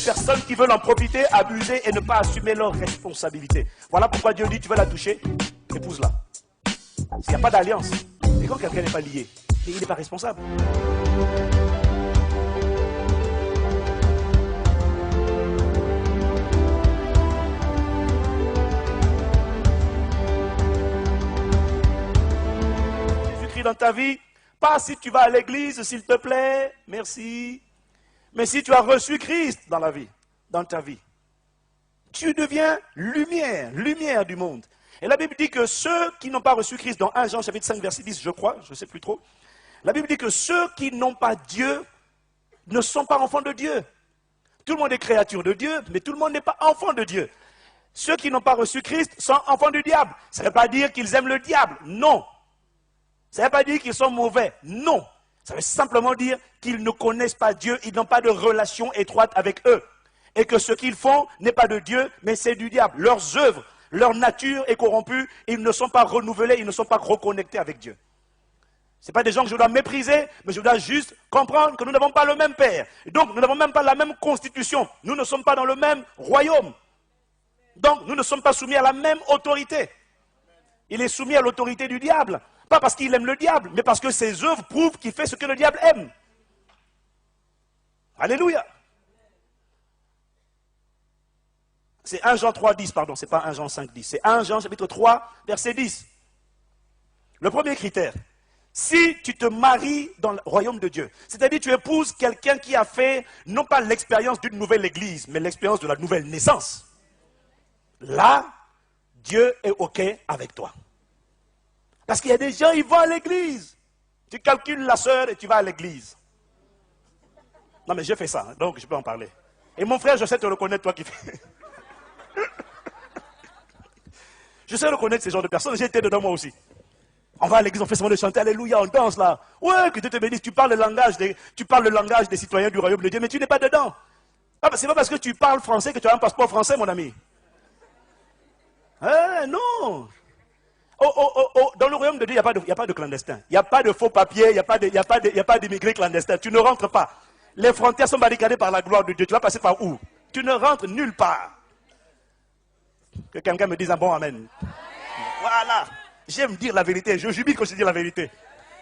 personnes qui veulent en profiter, abuser et ne pas assumer leurs responsabilités. Voilà pourquoi Dieu dit, tu veux la toucher, épouse-la. S'il n'y a pas d'alliance, et quand quelqu'un n'est pas lié, il n'est pas responsable. Jésus-Christ dans ta vie, pas si tu vas à l'église, s'il te plaît, merci. Mais si tu as reçu Christ dans la vie, dans ta vie, tu deviens lumière, lumière du monde. Et la Bible dit que ceux qui n'ont pas reçu Christ, dans 1 Jean chapitre 5 verset 10, je crois, je ne sais plus trop, la Bible dit que ceux qui n'ont pas Dieu ne sont pas enfants de Dieu. Tout le monde est créature de Dieu, mais tout le monde n'est pas enfant de Dieu. Ceux qui n'ont pas reçu Christ sont enfants du diable. Ça ne veut pas dire qu'ils aiment le diable, non. Ça ne veut pas dire qu'ils sont mauvais, non. Ça veut simplement dire qu'ils ne connaissent pas Dieu, ils n'ont pas de relation étroite avec eux. Et que ce qu'ils font n'est pas de Dieu, mais c'est du diable. Leurs œuvres, leur nature est corrompue, ils ne sont pas renouvelés, ils ne sont pas reconnectés avec Dieu. Ce n'est pas des gens que je dois mépriser, mais je dois juste comprendre que nous n'avons pas le même Père. Donc nous n'avons même pas la même constitution. Nous ne sommes pas dans le même royaume. Donc nous ne sommes pas soumis à la même autorité. Il est soumis à l'autorité du diable. Pas parce qu'il aime le diable, mais parce que ses œuvres prouvent qu'il fait ce que le diable aime. Alléluia. C'est 1 Jean 3, 10, pardon, c'est pas 1 Jean 5, 10. C'est 1 Jean chapitre 3, verset 10. Le premier critère, si tu te maries dans le royaume de Dieu, c'est-à-dire tu épouses quelqu'un qui a fait, non pas l'expérience d'une nouvelle église, mais l'expérience de la nouvelle naissance. Là, Dieu est OK avec toi. Parce qu'il y a des gens, ils vont à l'église. Tu calcules la sœur et tu vas à l'église. Non mais j'ai fait ça, donc je peux en parler. Et mon frère, je sais te reconnaître, toi qui fais... Je sais reconnaître ces genres de personnes, j'ai été dedans moi aussi. On va à l'église, on fait seulement de chanter, alléluia, on danse là. Ouais, que Dieu te bénisse, tu parles le langage des citoyens du royaume de Dieu, mais tu n'es pas dedans. C'est pas parce que tu parles français que tu as un passeport français, mon ami. Non. Dans le royaume de Dieu, il n'y a pas de clandestins. Il n'y a pas de faux papiers, il n'y a pas d'immigrés clandestins. Tu ne rentres pas. Les frontières sont barricadées par la gloire de Dieu. Tu vas passer par où? Tu ne rentres nulle part. Que quelqu'un me dise un bon amen. Voilà. J'aime dire la vérité. Je jubile quand je dis la vérité.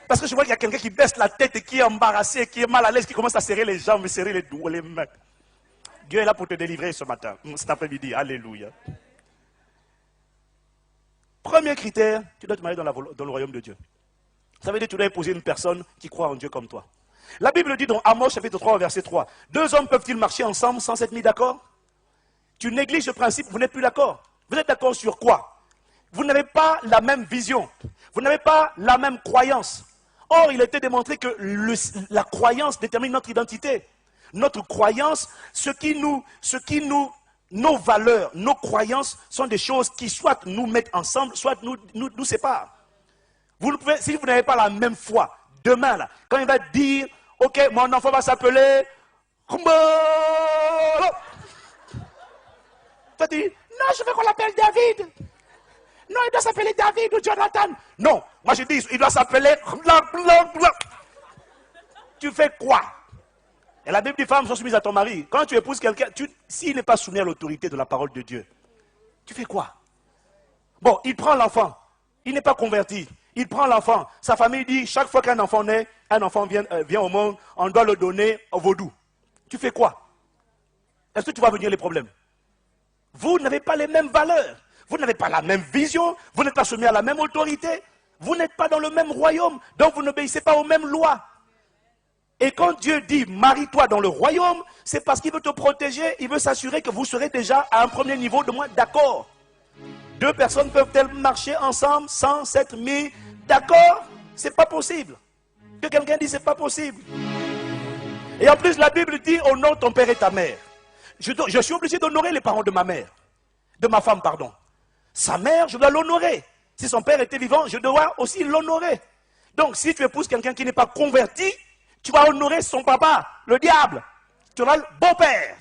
Parce que je vois qu'il y a quelqu'un qui baisse la tête et qui est embarrassé, qui est mal à l'aise, qui commence à serrer les jambes, serrer les doigts, les mains. Dieu est là pour te délivrer ce matin, cet après-midi. Alléluia. Premier critère, tu dois te marier dans le royaume de Dieu. Ça veut dire que tu dois épouser une personne qui croit en Dieu comme toi. La Bible dit dans Amos chapitre 3 verset 3, 2 hommes peuvent-ils marcher ensemble sans s'être mis d'accord? Tu négliges ce principe, vous n'êtes plus d'accord. Vous êtes d'accord sur quoi? Vous n'avez pas la même vision. Vous n'avez pas la même croyance. Or, il a été démontré que la croyance détermine notre identité. Notre croyance, nos valeurs, nos croyances sont des choses qui soit nous mettent ensemble, soit nous séparent. Si vous n'avez pas la même foi, demain, là, quand il va dire, ok, mon enfant va s'appeler... Toi, tu dis, non, je veux qu'on l'appelle David. Non, il doit s'appeler David ou Jonathan. Non, moi je dis, il doit s'appeler... Tu fais quoi? Et la Bible dit, femmes sont soumises à ton mari. Quand tu épouses quelqu'un, s'il n'est pas soumis à l'autorité de la parole de Dieu, tu fais quoi? Bon, il prend l'enfant. Il n'est pas converti. Il prend l'enfant. Sa famille dit, chaque fois qu'un enfant naît, un enfant vient au monde, on doit le donner au vaudou. Tu fais quoi? Est-ce que tu vas venir les problèmes? Vous n'avez pas les mêmes valeurs. Vous n'avez pas la même vision. Vous n'êtes pas soumis à la même autorité. Vous n'êtes pas dans le même royaume. Donc vous n'obéissez pas aux mêmes lois. Et quand Dieu dit, marie-toi dans le royaume, c'est parce qu'il veut te protéger, il veut s'assurer que vous serez déjà à un premier niveau de moins d'accord. Deux personnes peuvent-elles marcher ensemble sans s'être mis d'accord? C'est pas possible. Que quelqu'un dise, c'est pas possible. Et en plus, la Bible dit, honore ton père et ta mère. Je suis obligé d'honorer les parents de ma mère. De ma femme, pardon. Sa mère, je dois l'honorer. Si son père était vivant, je dois aussi l'honorer. Donc, si tu épouses quelqu'un qui n'est pas converti, tu vas honorer son papa, le diable. Tu auras le beau-père.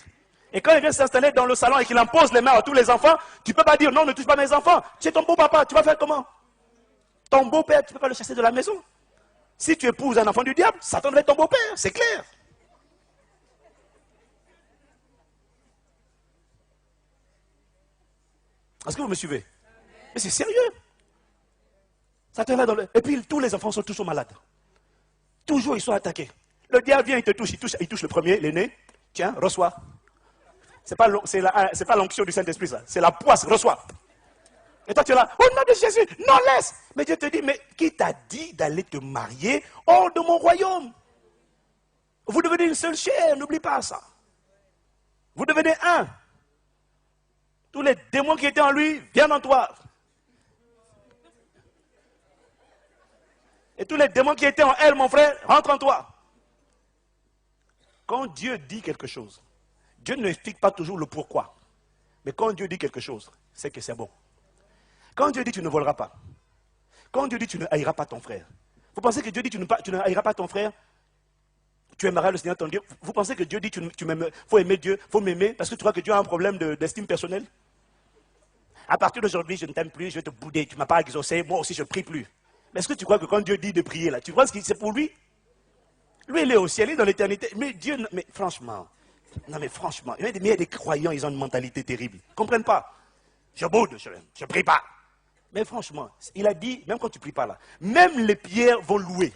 Et quand il vient s'installer dans le salon et qu'il impose les mains à tous les enfants, tu ne peux pas dire non, ne touche pas mes enfants. Tu es ton beau papa, tu vas faire comment? Ton beau-père, tu ne peux pas le chasser de la maison. Si tu épouses un enfant du diable, Satan va être ton beau-père, c'est clair. Est-ce que vous me suivez? Mais c'est sérieux. Satan là dans le... Et puis tous les enfants sont toujours malades. Toujours ils sont attaqués. Le diable vient, il te touche, il touche le premier, l'aîné. Tiens, reçois. C'est pas l'onction du Saint-Esprit, ça. C'est la poisse, reçois. Et toi tu es là, au nom de Jésus, non laisse. Mais Dieu te dit, mais qui t'a dit d'aller te marier hors de mon royaume? Vous devenez une seule chair, n'oublie pas ça. Vous devenez un. Tous les démons qui étaient en lui viennent en toi. Et tous les démons qui étaient en elle, mon frère, rentrent en toi. Quand Dieu dit quelque chose, Dieu ne explique pas toujours le pourquoi. Mais quand Dieu dit quelque chose, c'est que c'est bon. Quand Dieu dit tu ne voleras pas, quand Dieu dit tu ne haïras pas ton frère, vous pensez que Dieu dit tu ne haïras pas ton frère, tu aimeras le Seigneur ton Dieu. Vous pensez que Dieu dit tu m'aimes, faut aimer Dieu, faut m'aimer parce que tu crois que Dieu a un problème d'estime personnelle? À partir d'aujourd'hui, je ne t'aime plus, je vais te bouder, tu ne m'as pas exaucé, moi aussi je ne prie plus. Mais est-ce que tu crois que quand Dieu dit de prier là, tu crois que c'est pour lui? Lui, il est au ciel, il est dans l'éternité. Mais Dieu, mais franchement, il y a des croyants, ils ont une mentalité terrible. Ils ne comprennent pas. Je boude, je ne prie pas. Mais franchement, il a dit, même quand tu ne pries pas là, même les pierres vont louer.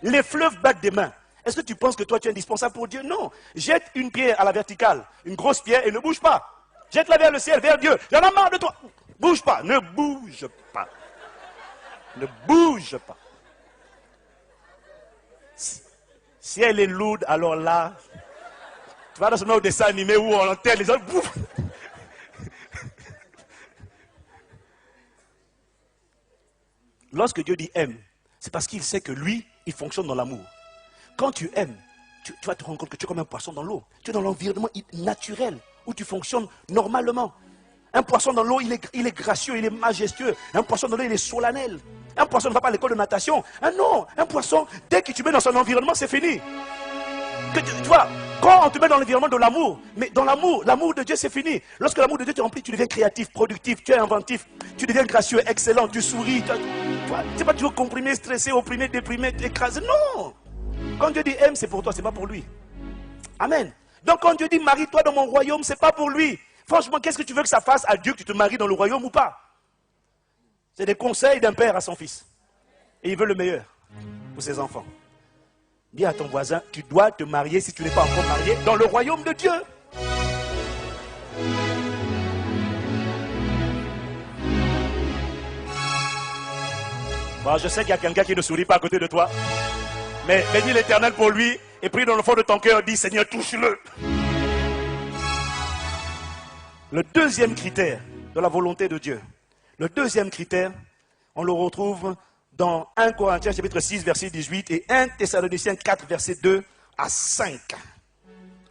Les fleuves battent des mains. Est-ce que tu penses que toi tu es indispensable pour Dieu? Non. Jette une pierre à la verticale, une grosse pierre, et ne bouge pas. Jette-la vers le ciel, vers Dieu. J'en ai marre de toi. Bouge pas, ne bouge pas. Ne bouge pas. Si elle est lourde, alors là, tu vas dans ce même dessin animé où on enterre les autres. Bouf. Lorsque Dieu dit aime, c'est parce qu'il sait que lui, il fonctionne dans l'amour. Quand tu aimes, tu vas te rendre compte que tu es comme un poisson dans l'eau. Tu es dans l'environnement naturel, où tu fonctionnes normalement. Un poisson dans l'eau, il est gracieux, il est majestueux. Un poisson dans l'eau, il est solennel. Un poisson ne va pas à l'école de natation. Ah non, un poisson, dès que tu mets dans son environnement, c'est fini. Tu vois, quand on te met dans l'environnement de l'amour, mais dans l'amour de Dieu, c'est fini. Lorsque l'amour de Dieu te remplit, tu deviens créatif, productif, tu es inventif, tu deviens gracieux, excellent, tu souris. Tu n'es pas toujours comprimé, stressé, opprimé, déprimé, écrasé. Non. Quand Dieu dit aime, c'est pour toi, c'est pas pour lui. Amen. Donc quand Dieu dit marie-toi dans mon royaume, c'est pas pour lui. Franchement, qu'est-ce que tu veux que ça fasse à Dieu que tu te maries dans le royaume ou pas? C'est des conseils d'un père à son fils. Et il veut le meilleur pour ses enfants. Dis à ton voisin, tu dois te marier si tu n'es pas encore marié dans le royaume de Dieu. Bon, je sais qu'il y a quelqu'un qui ne sourit pas à côté de toi. Mais bénis l'Éternel pour lui et prie dans le fond de ton cœur, dis Seigneur, touche-le. Le deuxième critère de la volonté de Dieu, le deuxième critère, on le retrouve dans 1 Corinthiens chapitre 6 verset 18 et 1 Thessaloniciens 4 verset 2 à 5.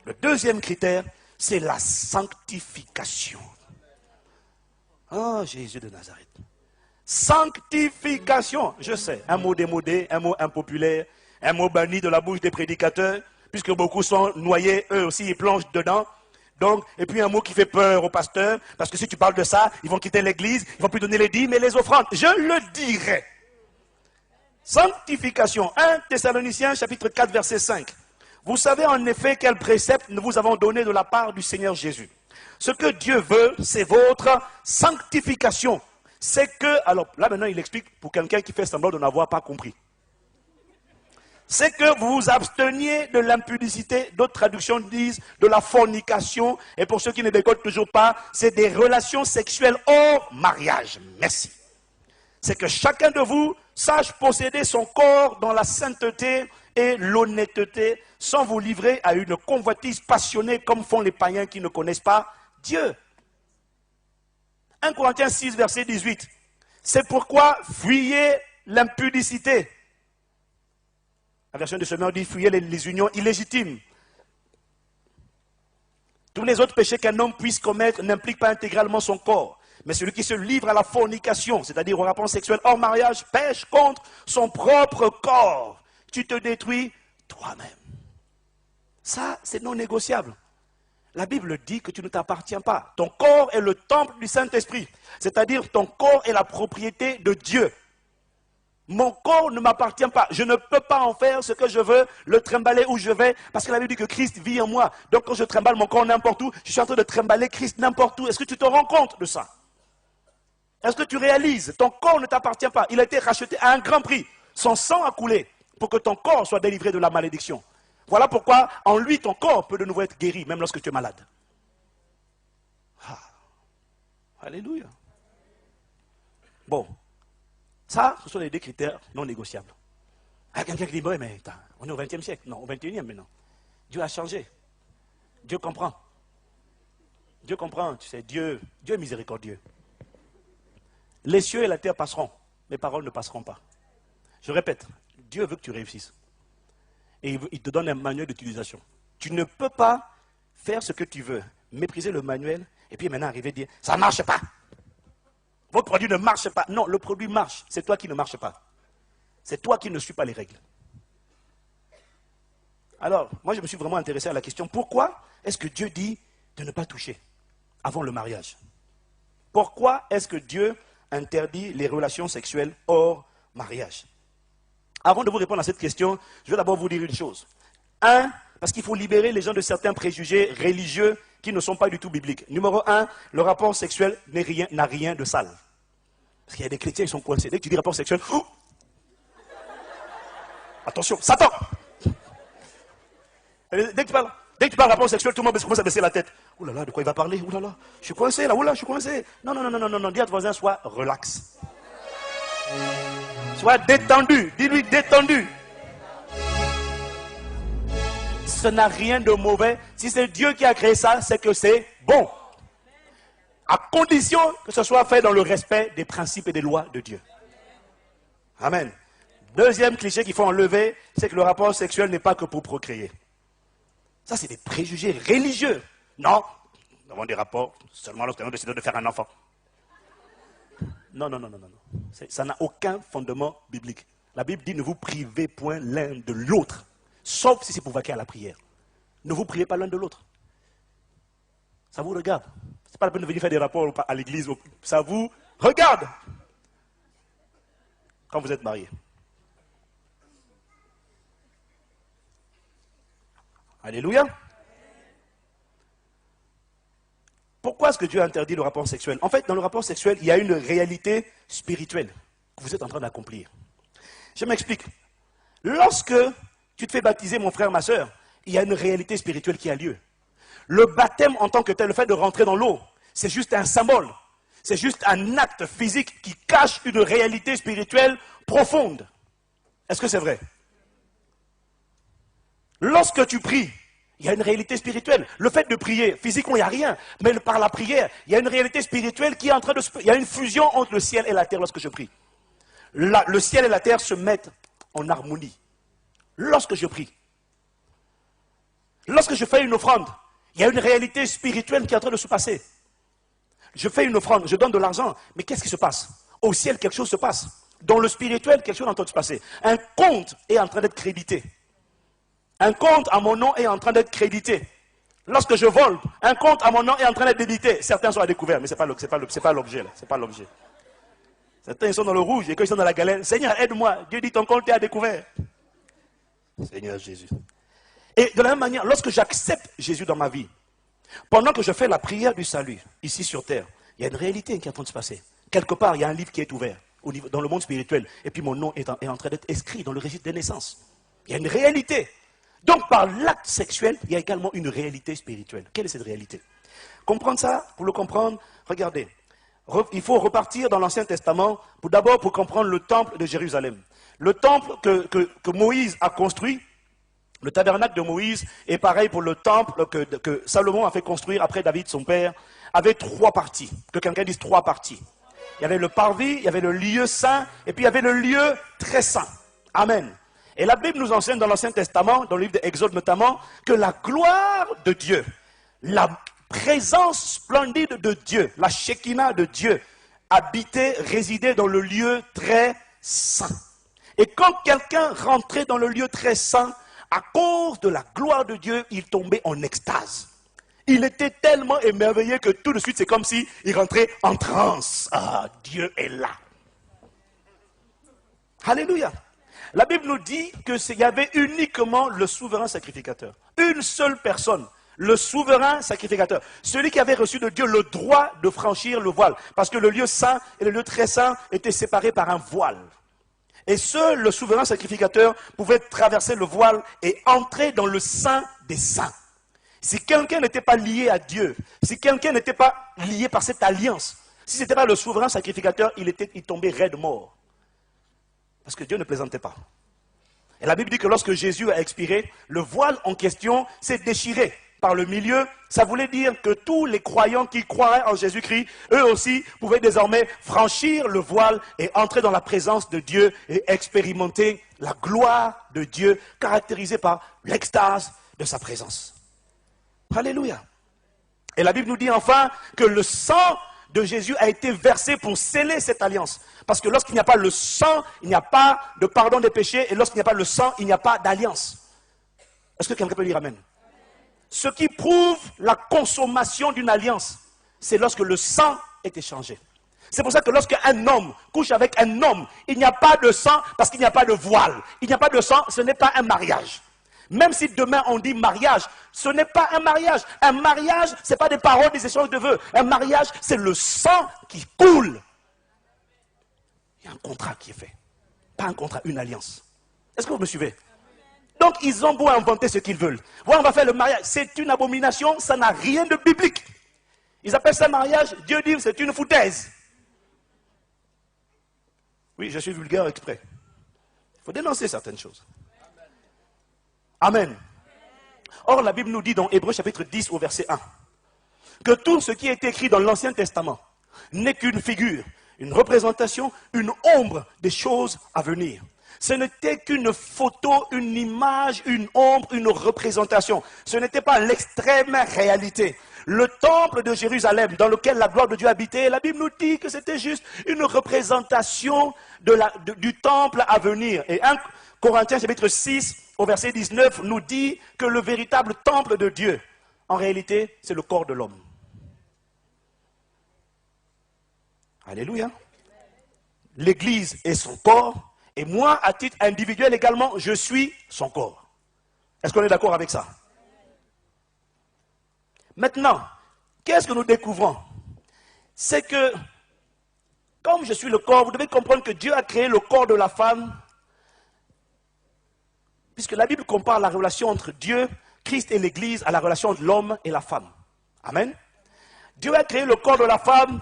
Le deuxième critère, c'est la sanctification. Oh Jésus de Nazareth. Sanctification, je sais, un mot démodé, un mot impopulaire, un mot banni de la bouche des prédicateurs, puisque beaucoup sont noyés, eux aussi ils plongent dedans. Donc, et puis un mot qui fait peur aux pasteurs, parce que si tu parles de ça, ils vont quitter l'église, ils vont plus donner les dîmes et les offrandes. Je le dirai. Sanctification, 1 Thessaloniciens chapitre 4 verset 5. Vous savez en effet quel précepte nous vous avons donné de la part du Seigneur Jésus. Ce que Dieu veut, c'est votre sanctification. C'est que, alors là maintenant il explique pour quelqu'un qui fait semblant de n'avoir pas compris. C'est que vous vous absteniez de l'impudicité, d'autres traductions disent de la fornication, et pour ceux qui ne décodent toujours pas, c'est des relations sexuelles hors mariage. Merci. C'est que chacun de vous sache posséder son corps dans la sainteté et l'honnêteté, sans vous livrer à une convoitise passionnée comme font les païens qui ne connaissent pas Dieu. 1 Corinthiens 6, verset 18. C'est pourquoi fuyez l'impudicité. La version de Semeur dit fuyez les unions illégitimes. Tous les autres péchés qu'un homme puisse commettre n'impliquent pas intégralement son corps. Mais celui qui se livre à la fornication, c'est-à-dire au rapport sexuel hors mariage, pêche contre son propre corps. Tu te détruis toi-même. Ça, c'est non négociable. La Bible dit que tu ne t'appartiens pas. Ton corps est le temple du Saint-Esprit. C'est-à-dire ton corps est la propriété de Dieu. Mon corps ne m'appartient pas. Je ne peux pas en faire ce que je veux, le trimballer où je vais, parce que la Bible dit que Christ vit en moi. Donc quand je trimballe mon corps n'importe où, je suis en train de trimballer Christ n'importe où. Est-ce que tu te rends compte de ça? Est-ce que tu réalises? Ton corps ne t'appartient pas. Il a été racheté à un grand prix. Son sang a coulé pour que ton corps soit délivré de la malédiction. Voilà pourquoi en lui, ton corps peut de nouveau être guéri, même lorsque tu es malade. Ah. Alléluia. Bon, ça, ce sont les deux critères non négociables. Ah, quelqu'un qui dit, ouais, mais attends, on est au 20e siècle. Non, au 21e maintenant. Dieu a changé. Dieu comprend. Dieu comprend, tu sais, Dieu est miséricordieux. Les cieux et la terre passeront, mes paroles ne passeront pas. Je répète, Dieu veut que tu réussisses. Et il te donne un manuel d'utilisation. Tu ne peux pas faire ce que tu veux, mépriser le manuel, et puis maintenant arriver à dire, ça ne marche pas. Votre produit ne marche pas. Non, le produit marche, c'est toi qui ne marche pas. C'est toi qui ne suis pas les règles. Alors, moi je me suis vraiment intéressé à la question, pourquoi est-ce que Dieu dit de ne pas toucher avant le mariage? Pourquoi est-ce que Dieu interdit les relations sexuelles hors mariage? Avant de vous répondre à cette question, je vais d'abord vous dire une chose. Un, parce qu'il faut libérer les gens de certains préjugés religieux qui ne sont pas du tout bibliques. Numéro un, le rapport sexuel n'a rien de sale. Parce qu'il y a des chrétiens qui sont coincés. Dès que tu dis rapport sexuel, oh, attention, Satan! Dès que tu parles rapport sexuel, tout le monde commence à baisser la tête. Ouh là là, de quoi il va parler? Ouh là là, je suis coincé là, ouh là, je suis coincé. Non, non, non, non, non, non, dis à ton voisin, sois relax. Sois détendu, dis-lui détendu. Ce n'a rien de mauvais. Si c'est Dieu qui a créé ça, c'est que c'est bon. À condition que ce soit fait dans le respect des principes et des lois de Dieu. Amen. Deuxième cliché qu'il faut enlever, c'est que le rapport sexuel n'est pas que pour procréer. Ça, c'est des préjugés religieux. Non, nous avons des rapports seulement lorsque nous avons décidé de faire un enfant. Non, non, non, non, non. Ça n'a aucun fondement biblique. La Bible dit ne vous privez point l'un de l'autre, sauf si c'est pour vaquer à la prière. Ne vous privez pas l'un de l'autre. Ça vous regarde. Ce n'est pas la peine de venir faire des rapports à l'église. Ça vous regarde. Quand vous êtes marié. Alléluia. Pourquoi est-ce que Dieu a interdit le rapport sexuel? En fait, dans le rapport sexuel, il y a une réalité spirituelle que vous êtes en train d'accomplir. Je m'explique. Lorsque tu te fais baptiser, mon frère, ma soeur, il y a une réalité spirituelle qui a lieu. Le baptême en tant que tel, le fait de rentrer dans l'eau, c'est juste un symbole. C'est juste un acte physique qui cache une réalité spirituelle profonde. Est-ce que c'est vrai? Lorsque tu pries, il y a une réalité spirituelle. Le fait de prier, physiquement, il n'y a rien. Mais par la prière, il y a une réalité spirituelle qui est en train de se... Il y a une fusion entre le ciel et la terre lorsque je prie. Le ciel et la terre se mettent en harmonie. Lorsque je prie. Lorsque je fais une offrande, il y a une réalité spirituelle qui est en train de se passer. Je fais une offrande, je donne de l'argent, mais qu'est-ce qui se passe? Au ciel, quelque chose se passe. Dans le spirituel, quelque chose est en train de se passer. Un compte est en train d'être crédité. Un compte à mon nom est en train d'être crédité. Lorsque je vole, un compte à mon nom est en train d'être débité. Certains sont à découvert, mais ce n'est pas l'objet. C'est pas l'objet. Certains ils sont dans le rouge et quand ils sont dans la galère, Seigneur, aide-moi. Dieu dit ton compte est à découvert. Seigneur Jésus. Et de la même manière, lorsque j'accepte Jésus dans ma vie, pendant que je fais la prière du salut, ici sur terre, il y a une réalité qui est en train de se passer. Quelque part, il y a un livre qui est ouvert dans le monde spirituel. Et puis mon nom est en train d'être inscrit dans le registre des naissances. Il y a une réalité. Donc par l'acte sexuel, il y a également une réalité spirituelle. Quelle est cette réalité? Comprendre ça, pour le comprendre, regardez. Il faut repartir dans l'Ancien Testament pour comprendre le temple de Jérusalem. Le temple que Moïse a construit, le tabernacle de Moïse, est pareil pour le temple que Salomon a fait construire après David, son père, avait 3 parties. Que quelqu'un dise 3 parties. Il y avait le parvis, il y avait le lieu saint, et puis il y avait le lieu très saint. Amen. Et la Bible nous enseigne dans l'Ancien Testament, dans le livre d'Exode notamment, que la gloire de Dieu, la présence splendide de Dieu, la Shekinah de Dieu, habitait, résidait dans le lieu très saint. Et quand quelqu'un rentrait dans le lieu très saint, à cause de la gloire de Dieu, il tombait en extase. Il était tellement émerveillé que tout de suite, c'est comme s'il rentrait en transe. Ah, Dieu est là. Alléluia. La Bible nous dit qu'il y avait uniquement le souverain sacrificateur. Une seule personne. le souverain sacrificateur, celui qui avait reçu de Dieu le droit de franchir le voile, parce que le lieu saint et le lieu très saint étaient séparés par un voile. Et seul le souverain sacrificateur pouvait traverser le voile et entrer dans le saint des saints. Si quelqu'un n'était pas lié à Dieu, si quelqu'un n'était pas lié par cette alliance, si ce n'était pas le souverain sacrificateur, il tombait raide mort. Parce que Dieu ne plaisantait pas. Et la Bible dit que lorsque Jésus a expiré, le voile en question s'est déchiré par le milieu. Ça voulait dire que tous les croyants qui croiraient en Jésus-Christ, eux aussi, pouvaient désormais franchir le voile et entrer dans la présence de Dieu et expérimenter la gloire de Dieu, caractérisée par l'extase de sa présence. Alléluia. Et la Bible nous dit enfin que le sang de Jésus a été versé pour sceller cette alliance. Parce que lorsqu'il n'y a pas le sang, il n'y a pas de pardon des péchés. Et lorsqu'il n'y a pas le sang, il n'y a pas d'alliance. Est-ce que quelqu'un peut dire amen? Ce qui prouve la consommation d'une alliance, c'est lorsque le sang est échangé. C'est pour ça que lorsqu'un homme couche avec un homme, il n'y a pas de sang parce qu'il n'y a pas de voile. Il n'y a pas de sang, ce n'est pas un mariage. Même si demain on dit mariage, ce n'est pas un mariage. Un mariage, ce n'est pas des paroles, des échanges de vœux. Un mariage, c'est le sang qui coule. Il y a un contrat qui est fait. Pas un contrat, une alliance. Est-ce que vous me suivez? Donc ils ont beau inventer ce qu'ils veulent. Voilà, on va faire le mariage. C'est une abomination, ça n'a rien de biblique. Ils appellent ça mariage, Dieu dit c'est une foutaise. Oui, je suis vulgaire exprès. Il faut dénoncer certaines choses. Amen. Or, la Bible nous dit dans Hébreux chapitre 10 au verset 1 que tout ce qui est écrit dans l'Ancien Testament n'est qu'une figure, une représentation, une ombre des choses à venir. Ce n'était qu'une photo, une image, une ombre, une représentation. Ce n'était pas l'extrême réalité. Le temple de Jérusalem dans lequel la gloire de Dieu habitait, la Bible nous dit que c'était juste une représentation du temple à venir. Et 1 Corinthiens chapitre 6 au verset 19 nous dit que le véritable temple de Dieu, en réalité, c'est le corps de l'homme. Alléluia. L'Église est son corps. Et moi, à titre individuel également, je suis son corps. Est-ce qu'on est d'accord avec ça? Maintenant, qu'est-ce que nous découvrons? C'est que, comme je suis le corps, vous devez comprendre que Dieu a créé le corps de la femme, puisque la Bible compare la relation entre Dieu, Christ et l'Église à la relation entre l'homme et la femme. Amen. Dieu a créé le corps de la femme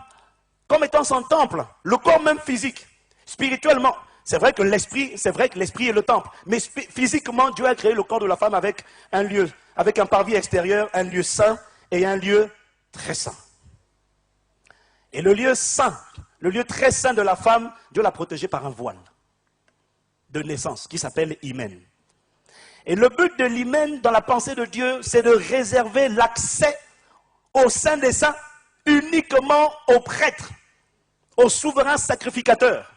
comme étant son temple, le corps même physique, spirituellement. C'est vrai que l'esprit est le temple. Mais physiquement, Dieu a créé le corps de la femme avec un lieu, avec un parvis extérieur, un lieu saint et un lieu très saint. Et le lieu saint, le lieu très saint de la femme, Dieu l'a protégé par un voile de naissance qui s'appelle hymen. Et le but de l'hymen dans la pensée de Dieu, c'est de réserver l'accès au Saint des Saints uniquement aux prêtres, au souverain sacrificateur,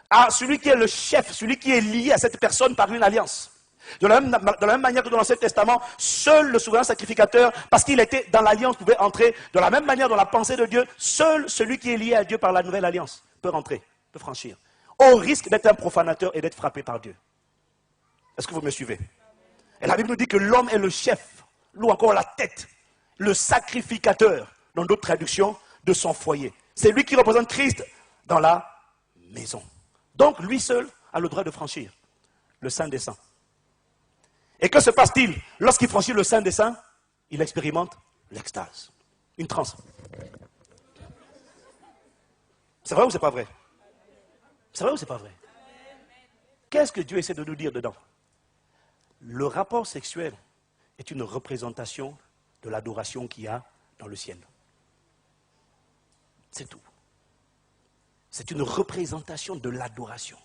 à celui qui est le chef, celui qui est lié à cette personne par une alliance. De la même manière que dans l'Ancien Testament, seul le souverain sacrificateur, parce qu'il était dans l'alliance, pouvait entrer. De la même manière, dans la pensée de Dieu, seul celui qui est lié à Dieu par la nouvelle alliance peut rentrer, peut franchir, au risque d'être un profanateur et d'être frappé par Dieu. Est-ce que vous me suivez? Et la Bible nous dit que l'homme est le chef, ou encore la tête, le sacrificateur, dans d'autres traductions, de son foyer. C'est lui qui représente Christ dans la maison. Donc, lui seul a le droit de franchir le Saint des Saints. Et que se passe-t-il? Lorsqu'il franchit le Saint des Saints, il expérimente l'extase, une transe. C'est vrai ou c'est pas vrai? C'est vrai ou c'est pas vrai? Qu'est-ce que Dieu essaie de nous dire dedans? Le rapport sexuel est une représentation de l'adoration qu'il y a dans le ciel. C'est tout. C'est une représentation de l'adoration.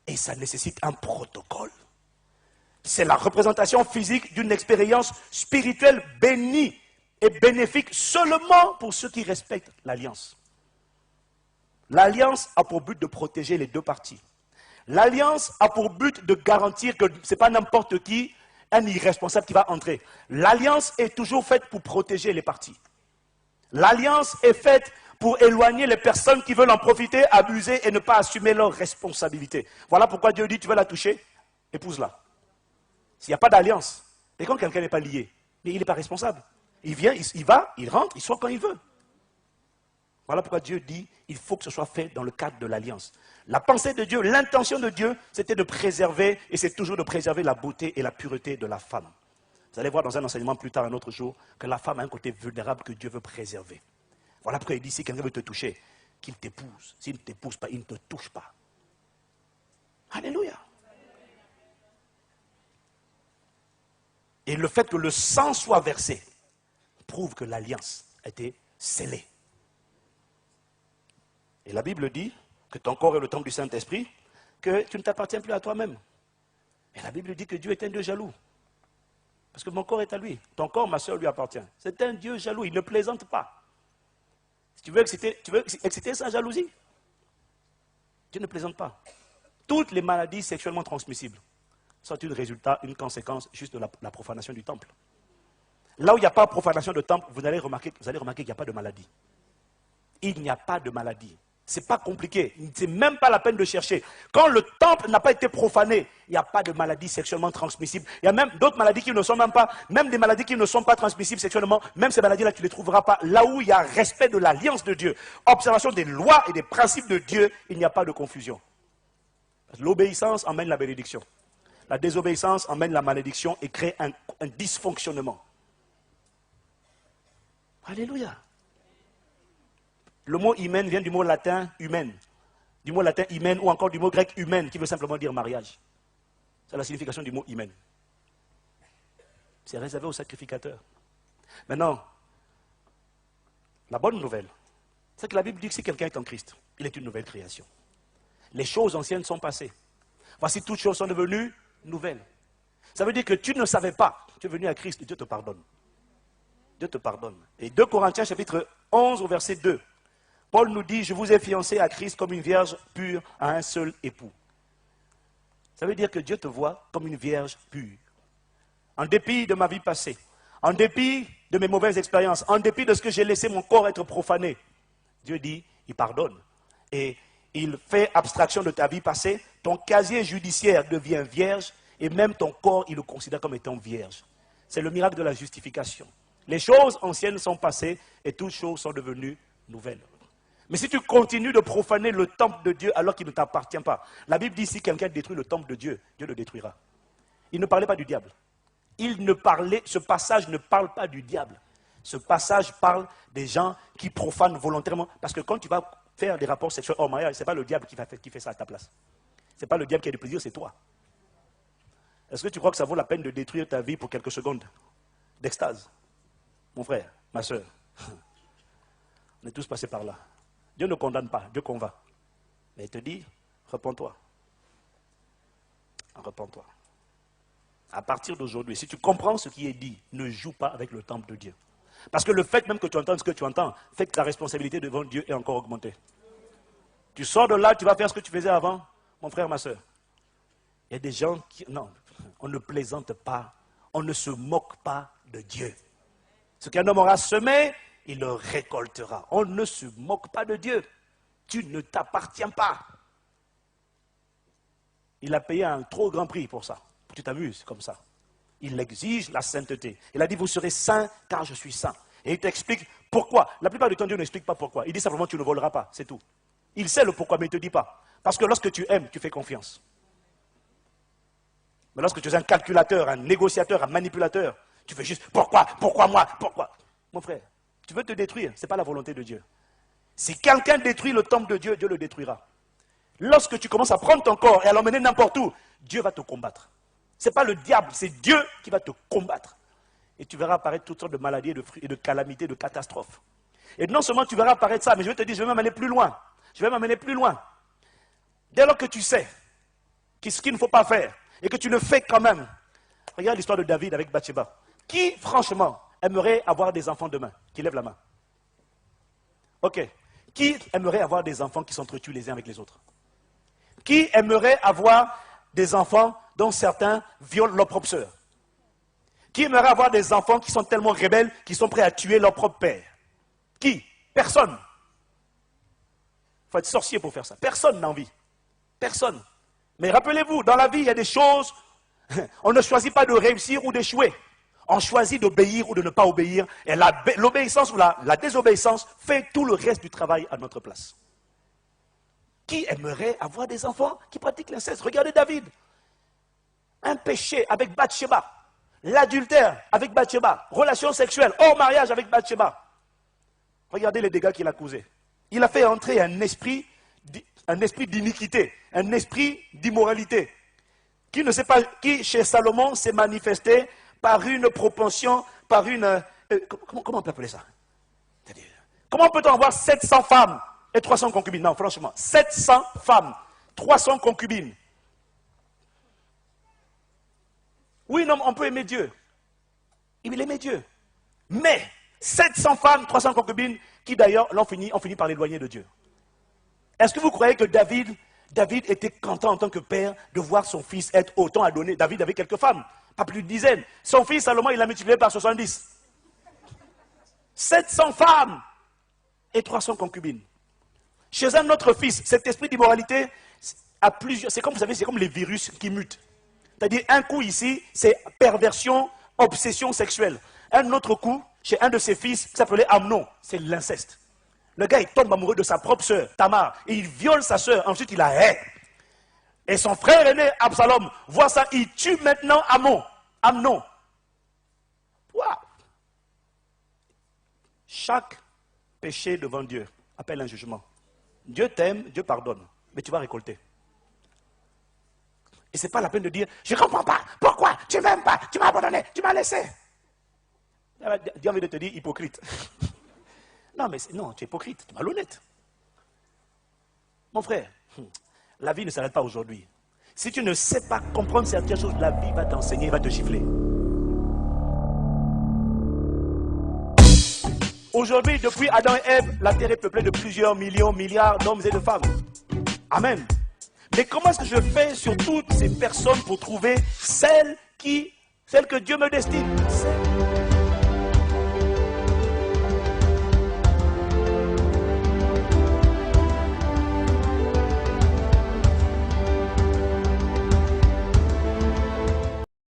Et ça nécessite un protocole. C'est la représentation physique d'une expérience spirituelle bénie et bénéfique seulement pour ceux qui respectent l'alliance. L'alliance a pour but de protéger les deux parties. L'alliance a pour but de garantir que ce n'est pas n'importe qui, un irresponsable qui va entrer. L'alliance est toujours faite pour protéger les parties. L'alliance est faite pour éloigner les personnes qui veulent en profiter, abuser et ne pas assumer leurs responsabilités. Voilà pourquoi Dieu dit, tu veux la toucher, épouse-la. S'il n'y a pas d'alliance, et quand quelqu'un n'est pas lié, Mais il n'est pas responsable. Il vient, il va, il rentre, il sort quand il veut. Voilà pourquoi Dieu dit, il faut que ce soit fait dans le cadre de l'alliance. La pensée de Dieu, l'intention de Dieu, c'était de préserver, et c'est toujours de préserver la beauté et la pureté de la femme. Vous allez voir dans un enseignement plus tard, un autre jour, que la femme a un côté vulnérable que Dieu veut préserver. Voilà pourquoi il dit, si quelqu'un veut te toucher, qu'il t'épouse. S'il ne t'épouse pas, il ne te touche pas. Alléluia. Et le fait que le sang soit versé prouve que l'alliance a été scellée. Et la Bible dit que ton corps est le temple du Saint-Esprit, que tu ne t'appartiens plus à toi-même. Et la Bible dit que Dieu est un Dieu jaloux. Parce que mon corps est à lui. Ton corps, ma soeur, lui appartient. C'est un Dieu jaloux, il ne plaisante pas. Si tu veux exciter sa jalousie, Dieu ne plaisante pas. Toutes les maladies sexuellement transmissibles sont une conséquence juste de la profanation du temple. Là où il n'y a pas de profanation de temple, vous allez remarquer qu'il n'y a pas de maladie. Il n'y a pas de maladie. Ce n'est pas compliqué, ce n'est même pas la peine de chercher. Quand le temple n'a pas été profané, il n'y a pas de maladie sexuellement transmissible. Il y a même d'autres maladies qui ne sont même pas, même des maladies qui ne sont pas transmissibles sexuellement, même ces maladies-là, tu ne les trouveras pas. Là où il y a respect de l'alliance de Dieu, observation des lois et des principes de Dieu, il n'y a pas de confusion. L'obéissance emmène la bénédiction. La désobéissance emmène la malédiction et crée un dysfonctionnement. Alléluia. Le mot hymen vient du mot latin humaine. Du mot latin hymen ou encore du mot grec humaine qui veut simplement dire mariage. C'est la signification du mot hymen. C'est réservé aux sacrificateurs. Maintenant, la bonne nouvelle, c'est que la Bible dit que si quelqu'un est en Christ, il est une nouvelle création. Les choses anciennes sont passées. Voici toutes choses sont devenues nouvelles. Ça veut dire que tu ne savais pas. Tu es venu à Christ et Dieu te pardonne. Dieu te pardonne. Et 2 Corinthiens chapitre 11 au verset 2. Paul nous dit, je vous ai fiancé à Christ comme une vierge pure à un seul époux. Ça veut dire que Dieu te voit comme une vierge pure. En dépit de ma vie passée, en dépit de mes mauvaises expériences, en dépit de ce que j'ai laissé mon corps être profané, Dieu dit, il pardonne. Et il fait abstraction de ta vie passée, ton casier judiciaire devient vierge, et même ton corps, il le considère comme étant vierge. C'est le miracle de la justification. Les choses anciennes sont passées, et toutes choses sont devenues nouvelles. Mais si tu continues de profaner le temple de Dieu alors qu'il ne t'appartient pas, la Bible dit si quelqu'un détruit le temple de Dieu, Dieu le détruira. Il ne parlait pas du diable. Ce passage ne parle pas du diable. Ce passage parle des gens qui profanent volontairement. Parce que quand tu vas faire des rapports sexuels hors mariage, ce n'est pas le diable qui fait ça à ta place. Ce n'est pas le diable qui a du plaisir, c'est toi. Est-ce que tu crois que ça vaut la peine de détruire ta vie pour quelques secondes d'extase? Mon frère, ma soeur, on est tous passés par là. Dieu ne condamne pas, Dieu convainc. Mais il te dit, repens-toi. Repens-toi. À partir d'aujourd'hui, si tu comprends ce qui est dit, ne joue pas avec le temple de Dieu. Parce que le fait même que tu entends ce que tu entends, fait que ta responsabilité devant Dieu est encore augmentée. Tu sors de là, tu vas faire ce que tu faisais avant, mon frère, ma soeur. Il y a des gens qui... Non, on ne plaisante pas, on ne se moque pas de Dieu. Ce qu'un homme aura semé, il le récoltera. On ne se moque pas de Dieu. Tu ne t'appartiens pas. Il a payé un trop grand prix pour ça. Tu t'amuses comme ça. Il exige la sainteté. Il a dit, vous serez saints car je suis saint. Et il t'explique pourquoi. La plupart du temps, Dieu n'explique pas pourquoi. Il dit simplement, tu ne voleras pas, c'est tout. Il sait le pourquoi, mais il ne te dit pas. Parce que lorsque tu aimes, tu fais confiance. Mais lorsque tu es un calculateur, un négociateur, un manipulateur, tu fais juste, pourquoi moi, pourquoi? Mon frère, tu veux te détruire, ce n'est pas la volonté de Dieu. Si quelqu'un détruit le temple de Dieu, Dieu le détruira. Lorsque tu commences à prendre ton corps et à l'emmener n'importe où, Dieu va te combattre. Ce n'est pas le diable, c'est Dieu qui va te combattre. Et tu verras apparaître toutes sortes de maladies, de calamités, de catastrophes. Et non seulement tu verras apparaître ça, mais je vais te dire, je vais m'amener plus loin. Je vais m'amener plus loin. Dès lors que tu sais ce qu'il ne faut pas faire, et que tu le fais quand même. Regarde l'histoire de David avec Bathsheba. Qui, franchement, aimerait avoir des enfants demain? Qui lève la main. Ok. Qui aimerait avoir des enfants qui s'entretuent les uns avec les autres? Qui aimerait avoir des enfants dont certains violent leur propre sœur? Qui aimerait avoir des enfants qui sont tellement rebelles qu'ils sont prêts à tuer leur propre père? Qui? Personne. Il faut être sorcier pour faire ça. Personne n'a envie. Personne. Mais rappelez-vous, dans la vie, il y a des choses, on ne choisit pas de réussir ou d'échouer. On choisit d'obéir ou de ne pas obéir. Et l'obéissance ou la désobéissance fait tout le reste du travail à notre place. Qui aimerait avoir des enfants qui pratiquent l'inceste? Regardez David. Un péché avec Bathsheba. L'adultère avec Bathsheba. Relation sexuelle hors mariage avec Bathsheba. Regardez les dégâts qu'il a causés. Il a fait entrer un esprit d'iniquité, un esprit d'immoralité, qui ne sait pas, qui chez Salomon s'est manifesté par une propension, par une... comment on peut appeler ça? Comment peut-on avoir 700 femmes et 300 concubines? Non, franchement, 700 femmes, 300 concubines. Oui, non, on peut aimer Dieu. Il aimait Dieu. Mais 700 femmes, 300 concubines, qui d'ailleurs ont fini par l'éloigner de Dieu. Est-ce que vous croyez que David était content en tant que père de voir son fils être autant à donner? David avait quelques femmes, pas plus d'une dizaine. Son fils Salomon, il l'a multiplié par 70. 700 femmes et 300 concubines. Chez un autre fils, cet esprit d'immoralité a plusieurs... C'est comme, vous savez, c'est comme les virus qui mutent. C'est-à-dire, un coup ici, c'est perversion, obsession sexuelle. Un autre coup, chez un de ses fils, qui s'appelait Amnon, c'est l'inceste. Le gars, il tombe amoureux de sa propre sœur, Tamar, et il viole sa sœur, ensuite il la hait. Et son frère aîné, Absalom, voit ça, il tue maintenant Amnon. Wow. Chaque péché devant Dieu appelle un jugement. Dieu t'aime, Dieu pardonne, mais tu vas récolter. Et ce n'est pas la peine de dire, je ne comprends pas, pourquoi tu ne m'aimes pas, tu m'as abandonné, tu m'as laissé. Dieu a envie de te dire hypocrite. Non, mais non, tu es hypocrite, tu es malhonnête. Mon frère, la vie ne s'arrête pas aujourd'hui. Si tu ne sais pas comprendre certaines choses, la vie va t'enseigner, va te gifler. Aujourd'hui, depuis Adam et Ève, la terre est peuplée de plusieurs millions, milliards d'hommes et de femmes. Amen. Mais comment est-ce que je fais sur toutes ces personnes pour trouver celle que Dieu me destine?